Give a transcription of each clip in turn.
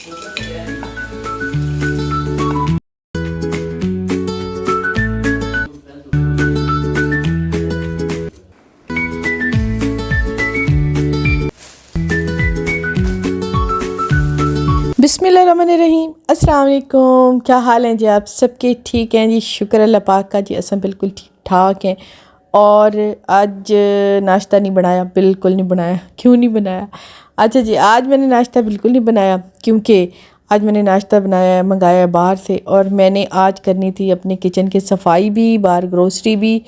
बिस्मिल्लाहिर्रहमानिर्रहीम, अस्सलाम वालेकुम। क्या हाल हैं जी? आप सबके ठीक हैं जी? शुक्र अल्लाह पाक का जी, असम बिल्कुल ठीक ठाक हैं। और आज नाश्ता नहीं बनाया, बिल्कुल नहीं बनाया। क्यों नहीं बनाया? अच्छा जी, आज मैंने नाश्ता बिल्कुल नहीं बनाया क्योंकि आज मैंने नाश्ता बनाया मंगाया बाहर से, और मैंने आज करनी थी अपने किचन की सफाई भी, बाहर ग्रोसरी भी,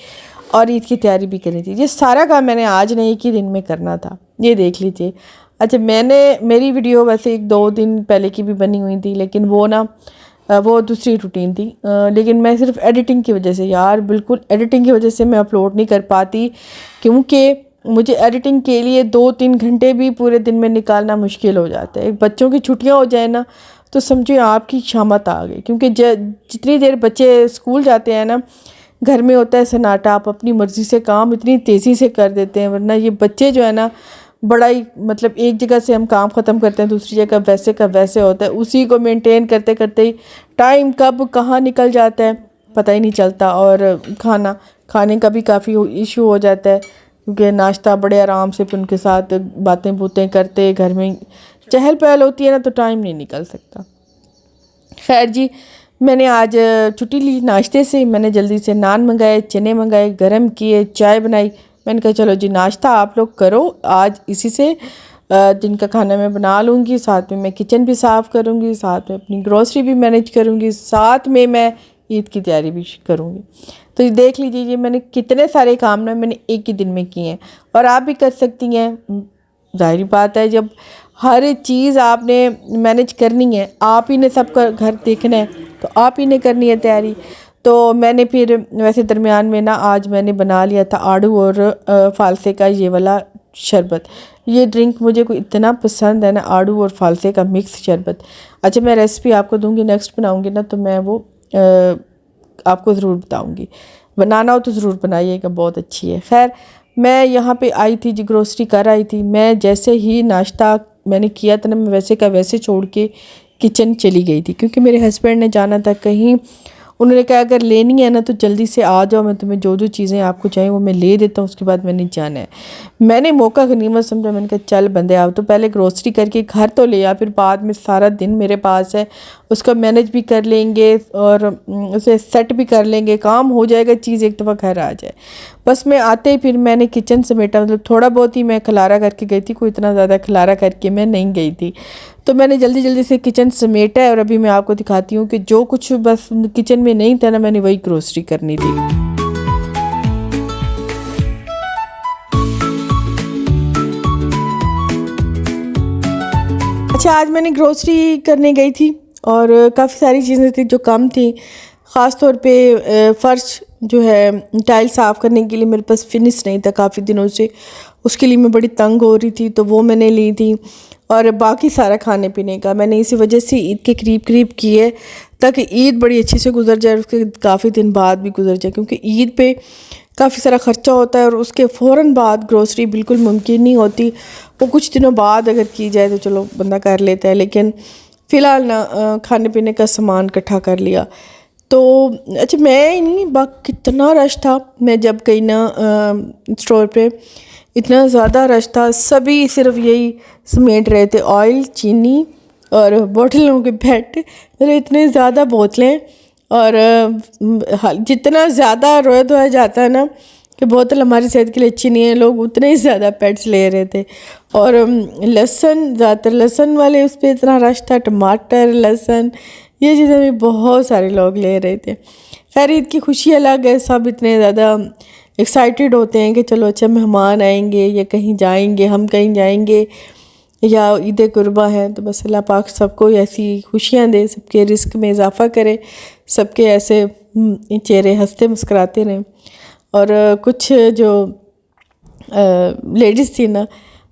और ईद की तैयारी भी करनी थी। ये सारा काम मैंने आज नहीं, एक ही दिन में करना था। ये देख लीजिए। अच्छा, मेरी वीडियो वैसे 1-2 दिन पहले की भी बनी हुई थी, लेकिन वो दूसरी रूटीन थी। लेकिन मैं सिर्फ एडिटिंग की वजह से, यार बिल्कुल एडिटिंग की वजह से मैं अपलोड नहीं कर पाती, क्योंकि मुझे एडिटिंग के लिए 2-3 घंटे भी पूरे दिन में निकालना मुश्किल हो जाता है। बच्चों की छुट्टियां हो जाए ना तो समझो आपकी शामत आ गई, क्योंकि जितनी देर बच्चे स्कूल जाते हैं ना, घर में होता है सन्नाटा। आप अपनी मर्ज़ी से काम इतनी तेज़ी से कर देते हैं, वरना ये बच्चे जो है ना, बड़ा ही मतलब एक जगह से हम काम ख़त्म करते हैं, दूसरी जगह वैसे का वैसे होता है। उसी को मेंटेन करते करते ही टाइम कब कहाँ निकल जाता है पता ही नहीं चलता। और खाने का भी काफ़ी इशू हो जाता है, क्योंकि नाश्ता बड़े आराम से फिर उनके साथ बातें बूतें करते, घर में चहल पहल होती है ना, तो टाइम नहीं निकल सकता। खैर जी, मैंने आज छुट्टी ली नाश्ते से। मैंने जल्दी से नान मंगाए, चने मंगाए, गरम किए, चाय बनाई। मैंने कहा चलो जी, नाश्ता आप लोग करो, आज इसी से दिन का खाना मैं बना लूँगी। साथ में मैं किचन भी साफ़ करूँगी, साथ में अपनी ग्रोसरी भी मैनेज करूँगी, साथ में मैं ईद की तैयारी भी करूँगी। तो ये देख लीजिए, ये मैंने कितने सारे काम ना मैंने एक ही दिन में किए हैं, और आप भी कर सकती हैं। ज़ाहिर बात है, जब हर चीज़ आपने मैनेज करनी है, आप ही ने सबका घर देखना है, तो आप ही ने करनी है तैयारी। तो मैंने फिर वैसे दरमियान में ना आज मैंने बना लिया था आड़ू और फालसे का ये वाला शरबत। ये ड्रिंक मुझे कोई इतना पसंद है ना, आड़ू और फालसे का मिक्स शरबत। अच्छा, मैं रेसिपी आपको दूंगी, नेक्स्ट बनाऊंगी ना तो मैं वो आपको ज़रूर बताऊंगी। बनाना हो तो ज़रूर बनाइएगा, बहुत अच्छी है। खैर, मैं यहाँ पे आई थी जी, ग्रोसरी कर आई थी। मैं जैसे ही नाश्ता मैंने किया था ना, मैं वैसे का वैसे छोड़ के किचन चली गई थी, क्योंकि मेरे हस्बैंड ने जाना था कहीं। उन्होंने कहा अगर लेनी है ना तो जल्दी से आ जाओ, मैं तुम्हें जो जो चीज़ें आपको चाहिए वो मैं ले देता हूँ, उसके बाद मैंने जाना है। मैंने मौका गनीमत समझा, मैंने कहा चल बंदे आओ, तो पहले ग्रोसरी करके घर तो ले आ, फिर बाद में सारा दिन मेरे पास है, उसका मैनेज भी कर लेंगे और उसे सेट भी कर लेंगे, काम हो जाएगा, चीज़ एक दफ़ा घर आ जाए। बस मैं आते ही फिर मैंने किचन समेटा, मतलब थोड़ा बहुत ही मैं खलारा करके गई थी, कोई इतना ज़्यादा खलारा करके मैं नहीं गई थी। तो मैंने जल्दी जल्दी से किचन समेटा है, और अभी मैं आपको दिखाती हूँ कि जो कुछ बस किचन में नहीं था ना, मैंने वही ग्रोसरी करनी थी। अच्छा, आज मैंने ग्रोसरी करने गई थी, और काफ़ी सारी चीज़ें थी जो कम थी। ख़ास तौर पे फ़र्श जो है टाइल साफ़ करने के लिए मेरे पास फिनिश नहीं था काफ़ी दिनों से, उसके लिए मैं बड़ी तंग हो रही थी, तो वो मैंने ली थी। और बाकी सारा खाने पीने का मैंने इसी वजह से ईद के करीब करीब किए, ताकि ईद बड़ी अच्छी से गुजर जाए, उसके काफ़ी दिन बाद भी गुजर जाए, क्योंकि ईद पे काफ़ी सारा ख़र्चा होता है, और उसके फ़ौरन बाद ग्रोसरी बिल्कुल मुमकिन नहीं होती। वो कुछ दिनों बाद अगर की जाए तो चलो बंदा कर लेता है, लेकिन फ़िलहाल ना खाने पीने का सामान इकट्ठा कर लिया। तो अच्छा, मैं नहीं कितना रश था, मैं जब गई ना स्टोर पे, इतना ज़्यादा रश था, सभी सिर्फ यही समेट रहे थे, ऑयल, चीनी और बोतलों के पैकेट। मतलब इतने ज़्यादा बोतलें, और जितना ज़्यादा रोया धोया जाता है ना कि बोतल हमारी सेहत के लिए अच्छी नहीं है, लोग उतने ही ज़्यादा पैड्स ले रहे थे। और लहसुन, ज़्यादातर लहसुन वाले उस पर इतना रश था, टमाटर, लहसुन, ये चीज़ें भी बहुत सारे लोग ले रहे थे। खैर, ईद की खुशी अलग है, सब इतने ज़्यादा एक्साइटेड होते हैं कि चलो अच्छा मेहमान आएंगे, या कहीं जाएंगे, हम कहीं जाएंगे, या ईद कुर्बा है। तो बस अल्लाह पाक सबको ऐसी खुशियाँ दे, सबके रिस्क में इजाफ़ा करे, सबके ऐसे चेहरे हंसते मुस्कुराते रहें। और कुछ जो लेडीज़ थी ना,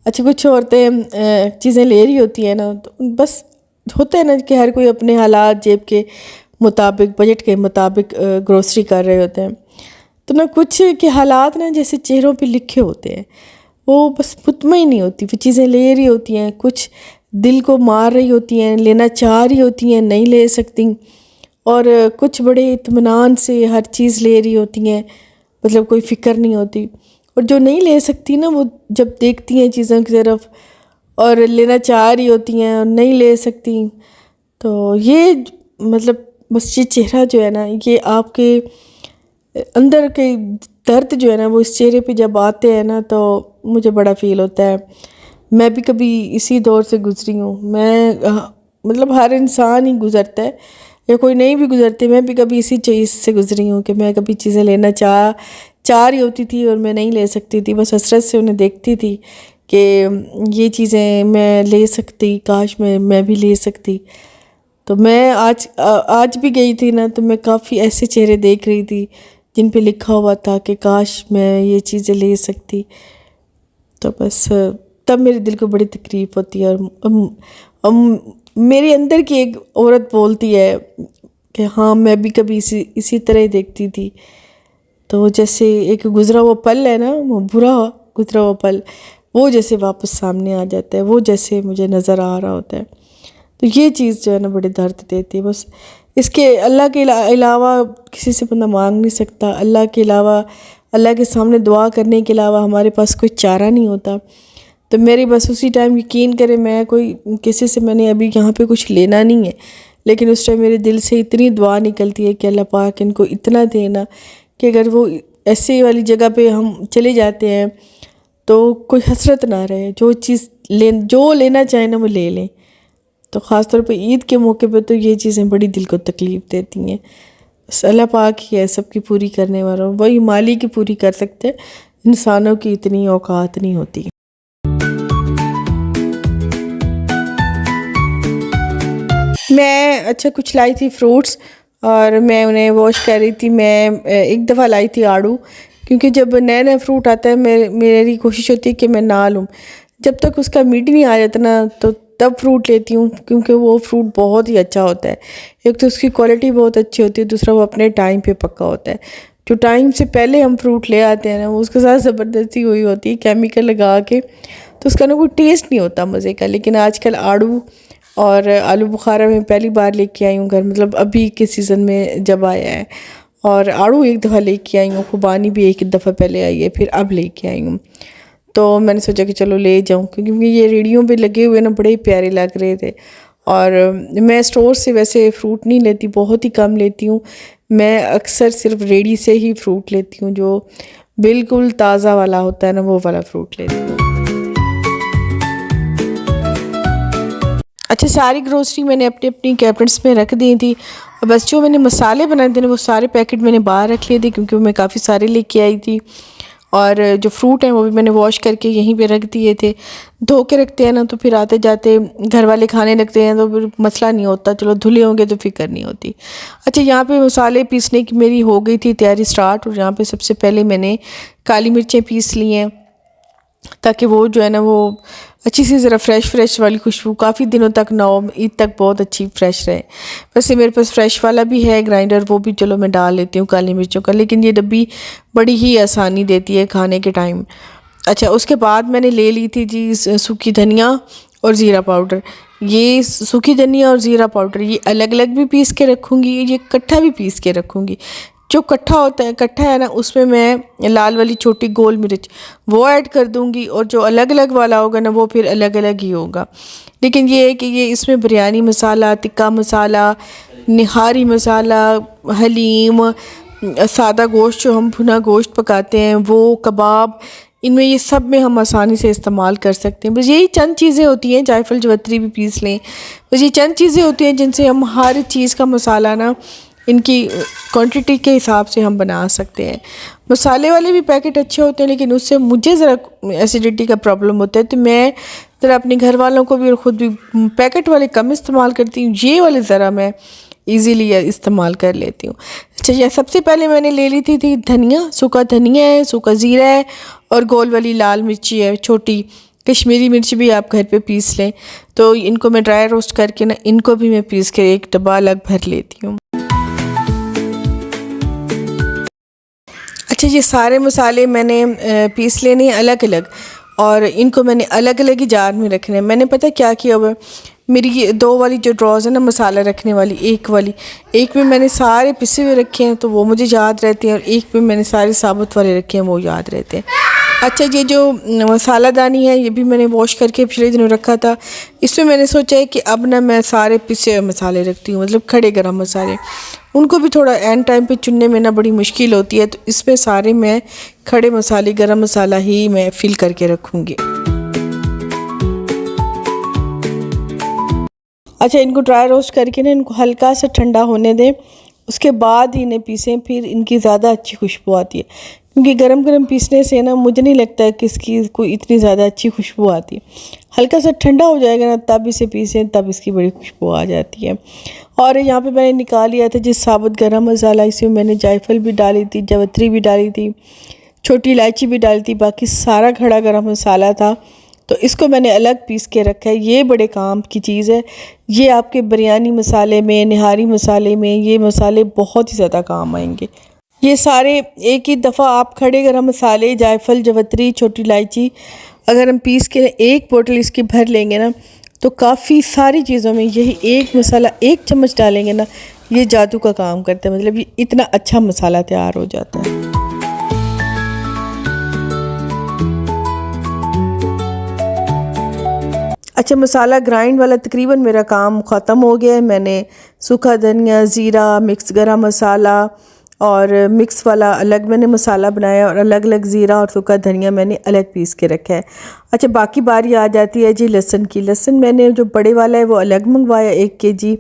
अच्छा कुछ औरतें चीज़ें ले रही होती हैं ना, तो बस होता है ना कि हर कोई अपने हालात जेब के मुताबिक, बजट के मुताबिक ग्रोसरी कर रहे होते हैं। तो ना कुछ के हालात ना जैसे चेहरों पे लिखे होते हैं, वो बस मुतमईन नहीं होती, वो चीज़ें ले रही होती हैं, कुछ दिल को मार रही होती हैं, लेना चाह रही होती हैं, नहीं ले सकती, और कुछ बड़े इत्मीनान से हर चीज़ ले रही होती हैं, मतलब कोई फ़िक्र नहीं होती। और जो नहीं ले सकती ना, वो जब देखती हैं चीज़ों की तरफ और लेना चाह रही होती हैं और नहीं ले सकती, तो ये मतलब बस ये चेहरा जो है ना, ये आपके अंदर के दर्द जो है ना, वो इस चेहरे पे जब आते हैं ना, तो मुझे बड़ा फ़ील होता है। मैं भी कभी इसी दौर से गुज़री हूँ। मतलब हर इंसान ही गुज़रता है, या कोई नहीं भी गुज़रते, मैं भी कभी इसी चीज़ से गुज़री हूँ कि मैं कभी चीज़ें लेना चाह रही होती थी और मैं नहीं ले सकती थी। बस हसरत से उन्हें देखती थी कि ये चीज़ें मैं ले सकती, काश मैं भी ले सकती। तो मैं आज भी गई थी ना, तो मैं काफ़ी ऐसे चेहरे देख रही थी जिन पे लिखा हुआ था कि काश मैं ये चीज़ें ले सकती। तो बस तब मेरे दिल को बड़ी तकलीफ़ होती है, और मेरे अंदर की एक औरत बोलती है कि हाँ, मैं भी कभी इसी तरह ही देखती थी। तो जैसे एक गुज़रा हुआ पल है ना, वो बुरा गुज़रा हुआ पल, वो जैसे वापस सामने आ जाता है, वो जैसे मुझे नज़र आ रहा होता है। तो ये चीज़ जो है ना, बड़ी दर्द देती है। बस इसके अल्लाह के अलावा किसी से बंदा मांग नहीं सकता। अल्लाह के अलावा, अल्लाह के सामने दुआ करने के अलावा हमारे पास कोई चारा नहीं होता। तो मेरी बस उसी टाइम, यकीन करें, मैं कोई किसी से, मैंने अभी यहाँ पे कुछ लेना नहीं है, लेकिन उस टाइम मेरे दिल से इतनी दुआ निकलती है कि अल्लाह पाक इनको इतना देना कि अगर वो ऐसे वाली जगह पे हम चले जाते हैं तो कोई हसरत ना रहे, जो लेना चाहे ना वो ले लें। तो ख़ास तौर पे ईद के मौके पे तो ये चीज़ें बड़ी दिल को तकलीफ़ देती हैं। बस अल्लाह पाक ही है सबकी पूरी करने वाला, वही माली की पूरी कर सकते हैं, इंसानों की इतनी औकात नहीं होती। मैं कुछ लाई थी फ्रूट्स, और मैं उन्हें वॉश कर रही थी। मैं एक दफ़ा लाई थी आड़ू, क्योंकि जब नया नया फ्रूट आता है मेरी कोशिश होती है कि मैं ना लूँ, जब तक उसका मीट नहीं आ जाता ना, तो तब फ्रूट लेती हूँ, क्योंकि वो फ्रूट बहुत ही अच्छा होता है। एक तो उसकी क्वालिटी बहुत अच्छी होती है, दूसरा वो अपने टाइम पे पक्का होता है। जो टाइम से पहले हम फ्रूट ले आते हैं ना, वो उसके साथ ज़बरदस्ती हुई होती है केमिकल लगा के, तो उसका ना कोई टेस्ट नहीं होता मज़े का। लेकिन आजकल आड़ू और आलू बुखारा मैं पहली बार लेके आई हूँ घर, मतलब अभी के सीज़न में जब आया है। और आड़ू एक दफ़ा लेके आई हूँ, खुबानी भी एक दफ़ा पहले आई है, फिर अब लेके आई हूँ। तो मैंने सोचा कि चलो ले जाऊँ, क्योंकि ये रेडियो पे लगे हुए ना बड़े ही प्यारे लग रहे थे। और मैं स्टोर से वैसे फ़्रूट नहीं लेती, बहुत ही कम लेती हूँ। मैं अक्सर सिर्फ रेडी से ही फ़्रूट लेती हूँ, जो बिल्कुल ताज़ा वाला होता है ना, वो वाला फ़्रूट लेती हूँ। अच्छा, सारी ग्रोसरी मैंने अपनी अपनी कैबिनेट्स में रख दी थी, और बस जो मैंने मसाले बनाए थे ना, वो सारे पैकेट मैंने बाहर रख लिए थे, क्योंकि मैं काफ़ी सारे लेके आई थी। और जो फ्रूट हैं वो भी मैंने वॉश करके यहीं पे रख दिए थे। धो के रखते हैं ना, तो फिर आते जाते घर वाले खाने लगते हैं, तो फिर मसला नहीं होता, चलो धुले होंगे तो फिक्र नहीं होती। अच्छा, यहाँ पे मसाले पीसने की मेरी हो गई थी तैयारी स्टार्ट, और यहाँ पे सबसे पहले मैंने काली मिर्चें पीस ली हैं, ताकि वो जो है ना, वो अच्छी सी ज़रा फ्रेश वाली खुशबू काफ़ी दिनों तक ना हो, ईद तक बहुत अच्छी फ्रेश रहे। वैसे मेरे पास फ्रेश वाला भी है ग्राइंडर, वो भी चलो मैं डाल लेती हूँ काली मिर्चों का, लेकिन ये डब्बी बड़ी ही आसानी देती है खाने के टाइम। अच्छा, उसके बाद मैंने ले ली थी जी सूखी धनिया और ज़ीरा पाउडर। ये सूखी धनिया और ज़ीरा पाउडर ये अलग अलग भी पीस के रखूँगी, ये इकट्ठा भी पीस के रखूँगी। जो इकट्ठा है ना, उसमें मैं लाल वाली छोटी गोल मिर्च वो ऐड कर दूँगी, और जो अलग अलग वाला होगा ना, वो फिर अलग अलग ही होगा। लेकिन ये है कि ये इसमें बिरयानी मसाला, टिक्का मसाला, निहारी मसाला, हलीम, सादा गोश्त जो हम भुना गोश्त पकाते हैं, वो कबाब, इनमें ये सब में हम आसानी से इस्तेमाल कर सकते हैं। बस यही चंद चीज़ें होती हैं, जायफल जवत्री भी पीस लें। बस ये चंद चीज़ें होती हैं जिनसे हम हर चीज़ का मसाला ना, इनकी क्वांटिटी के हिसाब से हम बना सकते हैं। मसाले वाले भी पैकेट अच्छे होते हैं, लेकिन उससे मुझे ज़रा एसिडिटी का प्रॉब्लम होता है, तो मैं ज़रा अपने घर वालों को भी और ख़ुद भी पैकेट वाले कम इस्तेमाल करती हूँ। ये वाले ज़रा मैं इजीली इस्तेमाल कर लेती हूँ। अच्छा, ये सबसे पहले मैंने ले ली थी धनिया, सूखा धनिया है, सूखा ज़ीरा है, और गोल वाली लाल मिर्ची है छोटी। कश्मीरी मिर्च भी आप घर पे पीस लें। तो इनको मैं ड्राई रोस्ट करके ना, इनको भी मैं पीस के एक डब्बा अलग भर लेती हूँ। अच्छा, ये सारे मसाले मैंने पीस लेने हैं अलग अलग, और इनको मैंने अलग अलग ही जार में रखना है। मैंने पता क्या किया हुआ है, मेरी ये 2 वाली जो ड्रॉज़ है ना मसाला रखने वाली, एक में मैंने सारे पिसे हुए रखे हैं तो वो मुझे याद रहते हैं, और एक में मैंने सारे साबुत वाले रखे हैं वो याद रहते हैं। अच्छा, ये जो मसाला दानी है ये भी मैंने वॉश करके पिछले दिनों रखा था। इसमें मैंने सोचा है कि अब ना मैं सारे पिसे हुए मसाले रखती हूँ, मतलब खड़े गरम मसाले। उनको भी थोड़ा एंड टाइम पे चुनने में ना बड़ी मुश्किल होती है, तो इसमें सारे मैं खड़े मसाले, गरम मसाला ही मैं फिल करके रखूँगी। अच्छा, इनको ड्राई रोस्ट करके ना इनको हल्का सा ठंडा होने दें, उसके बाद ही इन्हें पीसें, फिर इनकी ज़्यादा अच्छी खुशबू आती है। क्योंकि गरम गरम पीसने से ना मुझे नहीं लगता है कि इसकी कोई इतनी ज़्यादा अच्छी खुशबू आती है। हल्का सा ठंडा हो जाएगा ना तब इसे पीसें, तब इसकी बड़ी खुशबू आ जाती है। और यहाँ पे मैंने निकाल लिया था जिस साबुत गरम मसाला, इसमें मैंने जायफल भी डाली थी, जावित्री भी डाली थी, छोटी इलायची भी डाली थी, बाकी सारा खड़ा गरम मसाला था। तो इसको मैंने अलग पीस के रखा है। ये बड़े काम की चीज़ है, ये आपके बिरयानी मसाले में, निहारी मसाले में ये मसाले बहुत ही ज़्यादा काम आएंगे। ये सारे एक ही दफ़ा आप खड़े गरम मसाले, जायफल, जावित्री, छोटी इलायची अगर हम पीस के एक बोतल इसकी भर लेंगे ना, तो काफ़ी सारी चीज़ों में यही एक मसाला 1 चम्मच डालेंगे ना, ये जादू का काम करता है। मतलब ये इतना अच्छा मसाला तैयार हो जाता है। अच्छा, मसाला ग्राइंड वाला तकरीबन मेरा काम ख़त्म हो गया है। मैंने सूखा धनिया, ज़ीरा, मिक्स गरम मसाला और मिक्स वाला अलग मैंने मसाला बनाया, और अलग अलग ज़ीरा और सूखा धनिया मैंने अलग पीस के रखा है। अच्छा, बाकी बारी आ जाती है जी लहसुन की। लहसुन मैंने जो बड़े वाला है वो अलग मंगवाया 1 केजी,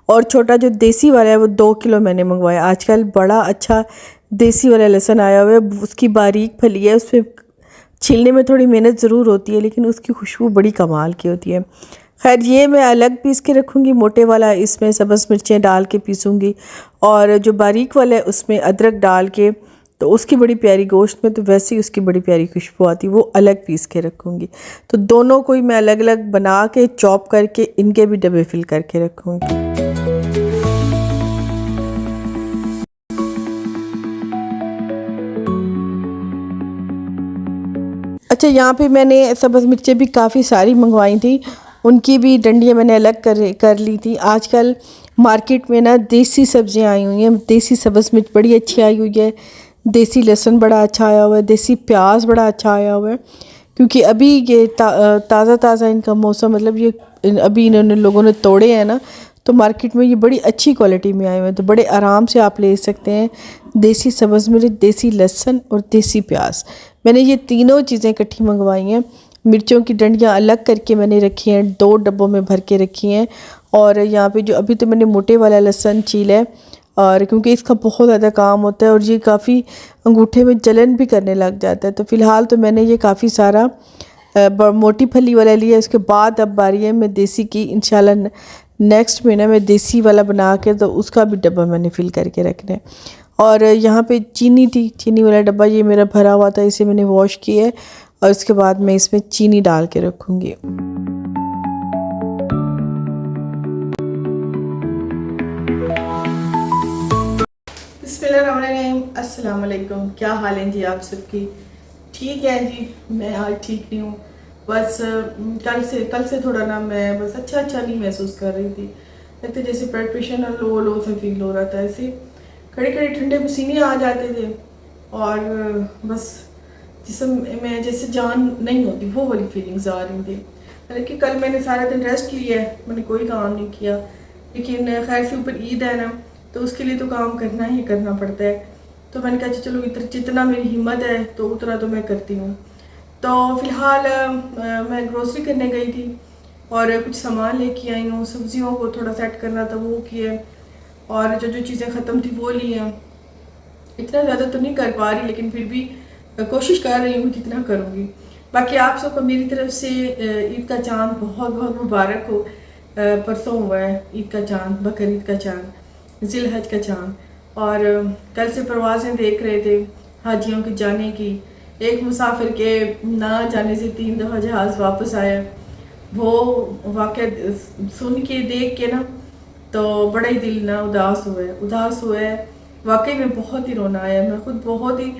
और छोटा जो देसी वाला है वो 2 किलो मैंने मंगवाया। आजकल बड़ा अच्छा देसी वाला लहसुन आया हुआ है, उसकी बारीक फली है, उसमें छीलने में थोड़ी मेहनत ज़रूर होती है, लेकिन उसकी खुशबू बड़ी कमाल की होती है। खैर, ये मैं अलग पीस के रखूँगी। मोटे वाला इसमें सब्ज़ मिर्चें डाल के पीसूँगी, और जो बारीक वाला है उसमें अदरक डाल के, तो उसकी बड़ी प्यारी, गोश्त में तो वैसे ही उसकी बड़ी प्यारी खुशबू आती है, वो अलग पीस के रखूँगी। तो दोनों को ही मैं अलग अलग बना के चॉप करके इनके भी डब्बे फिल करके रखूँगी। अच्छा, यहाँ पे मैंने सब्ज़ मिर्चें भी काफ़ी सारी मंगवाई थी, उनकी भी डंडियाँ मैंने अलग कर ली थी। आजकल मार्केट में ना देसी सब्ज़ियाँ आई हुई हैं, देसी सब्ज़ मिर्च बड़ी अच्छी आई हुई है, देसी लहसुन बड़ा अच्छा आया हुआ है, देसी प्याज बड़ा अच्छा आया हुआ है। क्योंकि अभी ये ताज़ा ताज़ा इनका मौसम, मतलब ये अभी इन्होंने लोगों ने तोड़े हैं ना, तो मार्केट में ये बड़ी अच्छी क्वालिटी में आए हुए हैं, तो बड़े आराम से आप ले सकते हैं। देसी सब्ज़ मिर्च, देसी लहसुन और देसी प्याज, मैंने ये तीनों चीज़ें इकट्ठी मंगवाई हैं। मिर्चों की डंडियाँ अलग करके मैंने रखी हैं, 2 डब्बों में भर के रखी हैं। और यहाँ पे जो अभी तो मैंने मोटे वाला लहसुन छीला है, और क्योंकि इसका बहुत ज़्यादा काम होता है और ये काफ़ी अंगूठे में जलन भी करने लग जाता है, तो फ़िलहाल तो मैंने ये काफ़ी सारा मोटी फली वाला लिया। इसके बाद अब बारी है मैं देसी की, इंशाल्लाह नेक्स्ट महीने में देसी वाला बना के तो उसका भी डब्बा मैंने फिल करके रखना है। और यहाँ पे चीनी थी, चीनी वाला डब्बा ये मेरा भरा हुआ था, इसे मैंने वॉश किया है, और उसके बाद मैं इसमें चीनी डाल के रखूँगी। बिस्मिल्लाहिर्रहमानिर्रहीम, अस्सलाम वालेकुम। क्या हाल है जी आप सबकी? ठीक है जी, मैं आज ठीक नहीं हूँ। बस कल से थोड़ा ना मैं बस अच्छा नहीं महसूस कर रही थी। लगता जैसे ब्लड प्रेशर ना लो सा फील हो रहा था, ऐसे खड़े खड़े ठंडे पसीने आ जाते थे, और बस जिस्म में जैसे जान नहीं होती, वो वाली फीलिंग्स आ रही थी। हालांकि कल मैंने सारा दिन रेस्ट लिया है, मैंने कोई काम नहीं किया, लेकिन खैर से ऊपर ईद है ना, तो उसके लिए तो काम करना ही करना पड़ता है। तो मैंने कहा चलो जितना मेरी हिम्मत है तो उतना तो मैं करती हूँ। तो फ़िलहाल मैं ग्रोसरी करने गई थी और कुछ सामान लेके आई हूँ। सब्जियों को थोड़ा सेट करना था, वो किए, और जो चीज़ें ख़त्म थी वो ली हैं। इतना ज़्यादा तो नहीं कर पा रही, लेकिन फिर भी कोशिश कर रही हूँ जितना करूँगी। बाकी आप सबको मेरी तरफ से ईद का चांद बहुत बहुत मुबारक हो। परसों हुआ है ईद का चांद, बकरीद का चांद, ज़िलहज का चांद। और कल से परवाज़ें देख रहे थे हाजियों के जाने की। एक मुसाफिर के ना जाने से 3 दफ़ा जहाज़ वापस आया। वो वाक़या सुन के देख के ना तो बड़ा ही दिल ना उदास हुआ है। वाकई में बहुत ही रोना आया। मैं खुद बहुत ही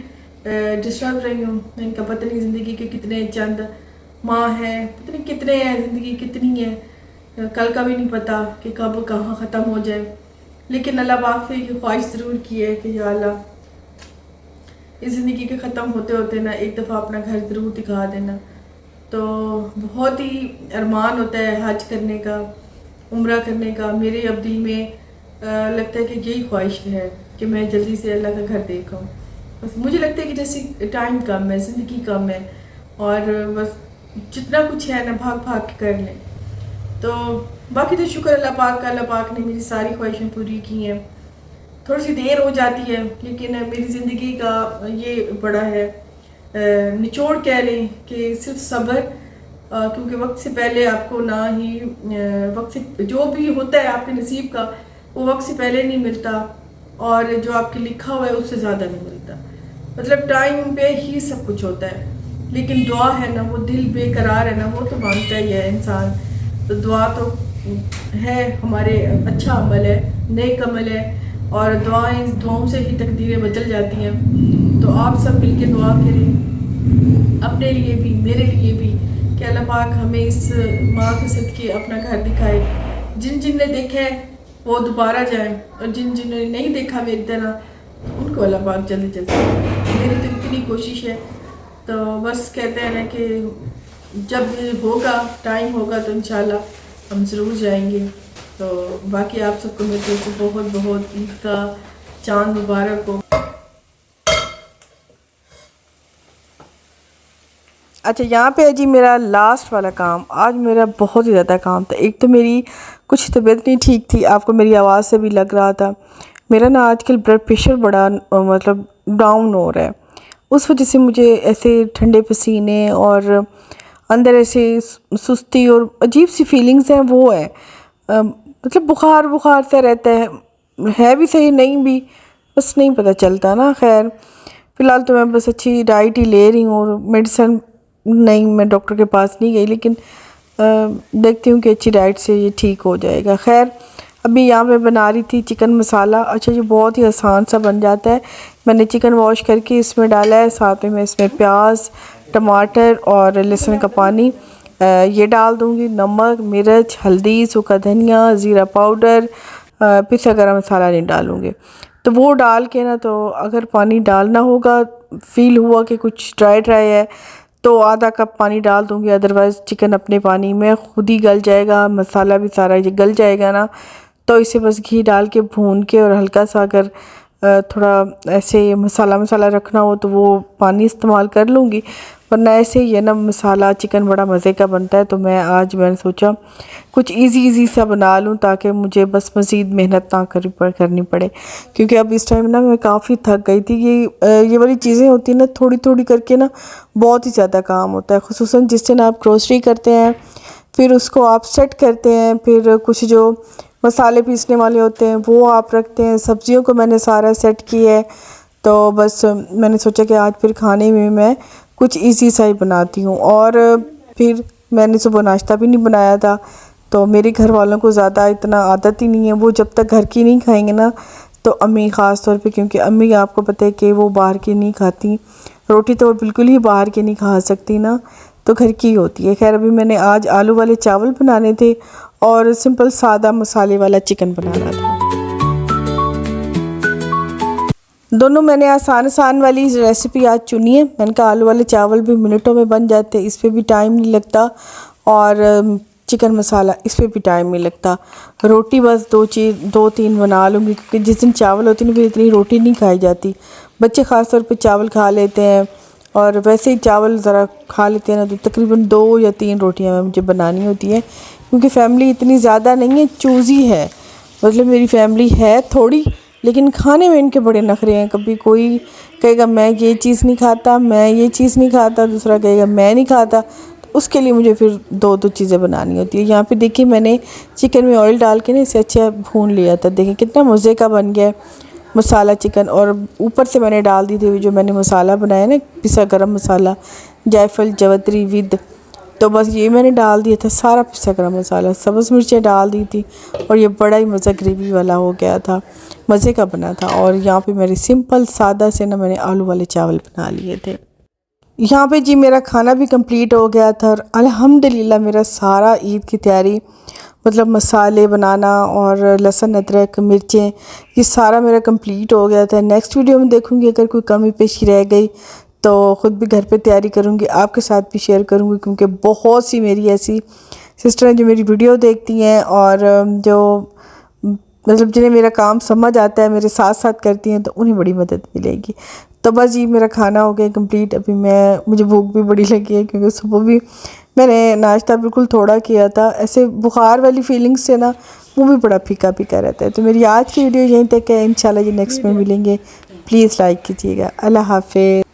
डिस्टर्ब रही हूँ। मैंने कहा पता नहीं ज़िंदगी के कितने चंद माह हैं, पता नहीं कितने हैं, ज़िंदगी कितनी है, कल का भी नहीं पता कि कब कहाँ ख़त्म हो जाए। लेकिन अल्लाह पाक से ये ख्वाहिश ज़रूर की है कि या अल्लाह इस ज़िंदगी के ख़त्म होते होते ना एक दफ़ा अपना घर ज़रूर दिखा देना। तो बहुत ही अरमान होता है हज करने का, उम्रा करने का। मेरे अब दिल में लगता है कि यही ख्वाहिश है कि मैं जल्दी से अल्लाह का घर देख आऊँ। बस मुझे लगता है कि जैसे टाइम कम है, ज़िंदगी कम है, और बस जितना कुछ है ना भाग भाग के कर लें। तो बाकी तो शुक्र अल्लाह पाक का, अल्लाह पाक ने मेरी सारी ख्वाहिशें पूरी की हैं। थोड़ी सी देर हो जाती है, लेकिन मेरी ज़िंदगी का ये बड़ा है निचोड़ कह लें कि सिर्फ सब्र, क्योंकि वक्त से पहले आपको ना ही वक्त से जो भी होता है आपके नसीब का वो वक्त से पहले नहीं मिलता, और जो आपके लिखा हुआ है उससे ज़्यादा नहीं मिलता। मतलब टाइम पे ही सब कुछ होता है। लेकिन दुआ है ना, वो दिल बेकरार है ना, वो तो मांगता ही है इंसान। तो दुआ तो है हमारे अच्छा अमल है, नेक अमल है, और दुआओं से ही तकदीरें बदल जाती हैं। तो आप सब मिलके दुआ करें अपने लिए भी, मेरे लिए भी, कि अल्लाह पाक हमें इस माँ के सदके अपना घर दिखाए। जिन जिन ने देखा है वो दोबारा जाएं, और जिन जिन ने नहीं देखा मेरी तरह तो उनको अल्लाह पाक जल्दी जल्दी। मेरी तो इतनी कोशिश है। तो बस कहते हैं ना कि जब होगा, टाइम होगा तो इंशाल्लाह हम ज़रूर जाएंगे। तो बाकी आप सबको मेरी तरफ से बहुत बहुत ईद का चांद मुबारक हो। अच्छा, यहाँ पे है जी मेरा लास्ट वाला काम। आज मेरा बहुत ही ज़्यादा काम था। एक तो मेरी कुछ तबीयत नहीं ठीक थी, आपको मेरी आवाज़ से भी लग रहा था। मेरा ना आजकल ब्लड प्रेशर बड़ा मतलब डाउन हो रहा है। उस वजह से मुझे ऐसे ठंडे पसीने और अंदर ऐसे सुस्ती और अजीब सी फीलिंग्स हैं, वो है मतलब बुखार बुखार सा रहता है भी सही नहीं भी, बस नहीं पता चलता ना। खैर फ़िलहाल तो मैं बस अच्छी डाइट ही ले रही हूँ, और मेडिसिन नहीं, मैं डॉक्टर के पास नहीं गई, लेकिन देखती हूँ कि अच्छी डाइट से ये ठीक हो जाएगा। खैर अभी यहाँ पे बना रही थी चिकन मसाला। अच्छा, ये बहुत ही आसान सा बन जाता है। मैंने चिकन वॉश करके इसमें डाला है, साथ में मैं इसमें प्याज, टमाटर और लहसुन का पानी ये डाल दूँगी। नमक, मिर्च, हल्दी, सूखा धनिया, ज़ीरा पाउडर, पिसा गरम मसाला नहीं डालूँगी। तो वो डाल के ना, तो अगर पानी डालना होगा, फील हुआ कि कुछ ड्राई ड्राई है, तो आधा कप पानी डाल दूँगी। अदरवाइज़ चिकन अपने पानी में खुद ही गल जाएगा, मसाला भी सारा ये गल जाएगा ना। तो इसे बस घी डाल के भून के, और हल्का सा अगर थोड़ा ऐसे मसाला मसाला रखना हो तो वो पानी इस्तेमाल कर लूँगी, वरना ऐसे ही है ना, मसाला चिकन बड़ा मज़े का बनता है। तो मैंने सोचा कुछ इजी सा बना लूँ, ताकि मुझे बस मज़ीद मेहनत ना करनी पड़े, क्योंकि अब इस टाइम ना मैं काफ़ी थक गई थी। ये वाली चीज़ें होती हैं ना, थोड़ी थोड़ी करके ना बहुत ही ज़्यादा काम होता है। खुसूसन जिस दिन आप ग्रोसरी करते हैं, फिर उसको आप सेट करते हैं, फिर कुछ जो मसाले पीसने वाले होते हैं वो आप रखते हैं, सब्जियों को मैंने सारा सेट किया है। तो बस मैंने सोचा कि आज फिर खाने में मैं कुछ इजी सा ही बनाती हूँ। और फिर मैंने सुबह नाश्ता भी नहीं बनाया था, तो मेरे घर वालों को ज़्यादा इतना आदत ही नहीं है। वो जब तक घर की नहीं खाएंगे ना, तो अम्मी ख़ास तौर पे, क्योंकि अम्मी आपको पता है कि वो बाहर की नहीं खाती, रोटी तो वो बिल्कुल ही बाहर की नहीं खा सकती ना, तो घर की होती है। खैर अभी मैंने आज आलू वाले चावल बनाने थे, और सिंपल सादा मसाले वाला चिकन बनाना था। दोनों मैंने आसान आसान वाली रेसिपी आज चुनी है। मैंने कहा आलू वाले चावल भी मिनटों में बन जाते हैं, इस पर भी टाइम नहीं लगता, और चिकन मसाला इस पर भी टाइम नहीं लगता। रोटी बस दो तीन बना लूँगी, क्योंकि जिस दिन चावल होते हैं फिर इतनी रोटी नहीं खाई जाती। बच्चे ख़ास तौर पे चावल खा लेते हैं, और वैसे ही चावल ज़रा खा लेते हैं ना, तो तकरीबन 2 या 3 रोटियाँ मुझे बनानी होती हैं, क्योंकि फ़ैमिली इतनी ज़्यादा नहीं है, चूज़ी है। मतलब मेरी फैमिली है थोड़ी, लेकिन खाने में इनके बड़े नखरे हैं। कभी कोई कहेगा मैं ये चीज़ नहीं खाता, मैं ये चीज़ नहीं खाता, दूसरा कहेगा मैं नहीं खाता। तो उसके लिए मुझे फिर दो चीज़ें बनानी होती है। यहाँ पे देखिए मैंने चिकन में ऑयल डाल के ना इसे अच्छा भून लिया था। देखिए कितना मज़े का बन गया है मसाला चिकन। और ऊपर से मैंने डाल दी थी जो मैंने मसाला बनाया ना, पिसा गरम मसाला, जायफल, जवतरी विद तो बस ये मैंने डाल दिया था सारा पिसा गरम मसाला, सब्ज़ मिर्चें डाल दी थी और ये बड़ा ही मज़ा ग्रेवी वाला हो गया था, मज़े का बना था। और यहाँ पे मेरे सिंपल सादा से ना मैंने आलू वाले चावल बना लिए थे। यहाँ पे जी मेरा खाना भी कंप्लीट हो गया था और अल्हम्दुलिल्लाह मेरा सारा ईद की तैयारी मतलब मसाले बनाना और लहसुन अदरक मिर्चें ये सारा मेरा कंप्लीट हो गया था। नेक्स्ट वीडियो में देखूँगी अगर कोई कमी पेशी रह गई तो ख़ुद भी घर पे तैयारी करूँगी, आपके साथ भी शेयर करूँगी, क्योंकि बहुत सी मेरी ऐसी सिस्टर हैं जो मेरी वीडियो देखती हैं और जो मतलब जिन्हें मेरा काम समझ आता है, मेरे साथ साथ करती हैं, तो उन्हें बड़ी मदद मिलेगी। तो बस ये मेरा खाना हो गया कंप्लीट। अभी मुझे भूख भी बड़ी लगी है क्योंकि सुबह भी मैंने नाश्ता बिल्कुल थोड़ा किया था। ऐसे बुखार वाली फीलिंग्स से ना मुँह भी बड़ा फीका फीका रहता है। तो मेरी आज की वीडियो यहीं तक है, इंशाल्लाह ये नेक्स्ट में मिलेंगे। प्लीज़ लाइक कीजिएगा। अल्लाह हाफ़िज़।